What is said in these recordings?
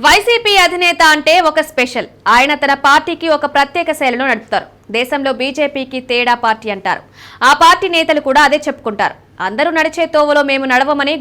YCP అధినేత అంటే ఒక స్పెషల్. ఆయన తన పార్టీకి ఒక ప్రత్యేక శైలిలో నడుపుతారు. దేశంలో బీజేపీకి తేడా పార్టీ అంటారు. ఆ పార్టీ నేతలు కూడా అదే చెప్పుకుంటారు. అందరూ నడిచే తోవలో మేము నడవమని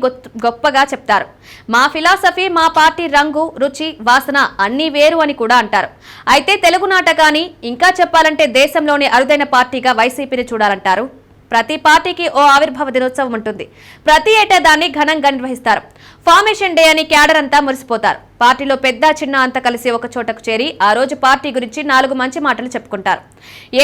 గొప్పగా చెప్తారు. మా ఫిలాసఫీ, మా పార్టీ రంగు, రుచి, వాసన అన్నీ వేరు అని కూడా అంటారు. అయితే తెలుగునాట కానీ ఇంకా చెప్పాలంటే దేశంలోని అరుదైన పార్టీగా వైసీపీని చూడాలంటారు. ప్రతి పార్టీకి ఓ ఆవిర్భావ దినోత్సవం ఉంటుంది. ప్రతి ఏటా దాన్ని ఘనంగా నిర్వహిస్తారు. ఫార్మేషన్ డే అని క్యాడర్ అంతా మురిసిపోతారు. పార్టీలో పెద్ద చిన్న అంతా కలిసి ఒక చోటకు చేరి ఆ రోజు పార్టీ గురించి 4 మంచి మాటలు చెప్పుకుంటారు.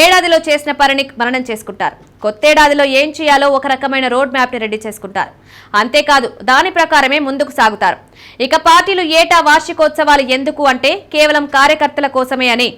ఏడాదిలో చేసిన పనిని మననం చేసుకుంటారు. కొత్తేడాదిలో ఏం చేయాలో ఒక రకమైన రోడ్ మ్యాప్ ని రెడీ చేసుకుంటారు. అంతేకాదు, దాని ప్రకారమే ముందుకు సాగుతారు. ఇక పార్టీలు ఏటా వార్షికోత్సవాలు ఎందుకు అంటే కేవలం కార్యకర్తల కోసమే అని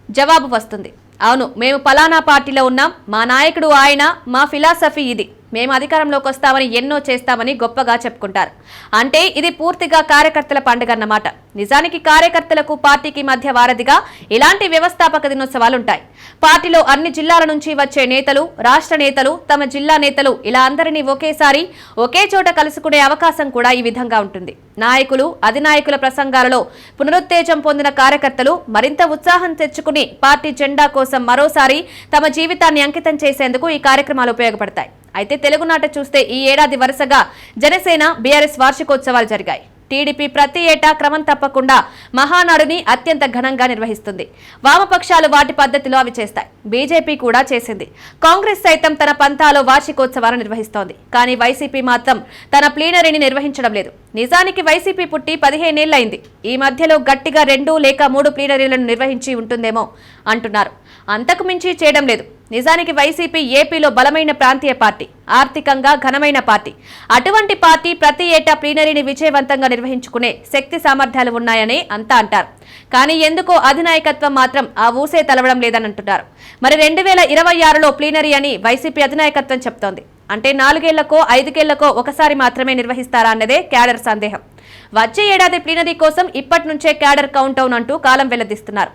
జవాబు వస్తుంది. అవును, మేము పలానా పార్టీలో ఉన్నాం, మా నాయకుడు ఆయన, మా ఫిలాసఫీ ఇది, మేము అధికారంలోకి వస్తామని ఎన్నో చేస్తామని గొప్పగా చెప్పుకుంటారు. అంటే ఇది పూర్తిగా కార్యకర్తల పండుగ అన్నమాట. నిజానికి కార్యకర్తలకు పార్టీకి మధ్య వారధిగా ఇలాంటి వ్యవస్థాపక దినోత్సవాలు ఉంటాయి. పార్టీలో అన్ని జిల్లాల నుంచి వచ్చే నేతలు, రాష్ట్ర నేతలు, తమ జిల్లా నేతలు ఇలా అందరినీ ఒకేసారి ఒకే చోట కలుసుకునే అవకాశం కూడా ఈ విధంగా ఉంటుంది. నాయకులు, అధినాయకుల ప్రసంగాలలో పునరుత్తేజం పొందిన కార్యకర్తలు మరింత ఉత్సాహం తెచ్చుకుని పార్టీ జెండా కోసం మరోసారి తమ జీవితాన్ని అంకితం చేసేందుకు ఈ కార్యక్రమాలు ఉపయోగపడతాయి. అయితే తెలుగునాట చూస్తే ఈ ఏడాది వరుసగా జనసేన, బీఆర్ఎస్ వార్షికోత్సవాలు జరిగాయి. టీడీపీ ప్రతి ఏటా క్రమం తప్పకుండా మహానాడుని అత్యంత ఘనంగా నిర్వహిస్తుంది. వామపక్షాలు వాటి పద్ధతిలో అవి చేస్తాయి. బీజేపీ కూడా చేసింది. కాంగ్రెస్ సైతం తన పంతాలో వార్షికోత్సవాలు నిర్వహిస్తోంది. కానీ వైసీపీ మాత్రం తన ప్లీనరీని నిర్వహించడం లేదు. నిజానికి వైసీపీ పుట్టి 15 ఏళ్లైంది. ఈ మధ్యలో గట్టిగా 2 లేక 3 ప్లీనరీలను నిర్వహించి ఉంటుందేమో అంటున్నారు. అంతకు మించి చేయడం లేదు. నిజానికి వైసీపీ ఏపీలో బలమైన ప్రాంతీయ పార్టీ, ఆర్థికంగా ఘనమైన పార్టీ. అటువంటి పార్టీ ప్రతి ఏటా ప్లీనరీని విజయవంతంగా నిర్వహించుకునే శక్తి సామర్థ్యాలు ఉన్నాయని అంతా అంటారు. కానీ ఎందుకో అధినాయకత్వం మాత్రం ఆ ఊసే తలవడం లేదని అంటున్నారు. మరి 2026లో ప్లీనరీ అని వైసీపీ అధినాయకత్వం చెప్తోంది. అంటే 4 ఏళ్లకో 5 ఏళ్లకో ఒకసారి మాత్రమే నిర్వహిస్తారా అన్నదే క్యాడర్ సందేహం. వచ్చే ఏడాది ప్లీనరీ కోసం ఇప్పటి నుంచే క్యాడర్ కౌంట్ డౌన్ అంటూ కాలం వెల్లదిస్తున్నారు.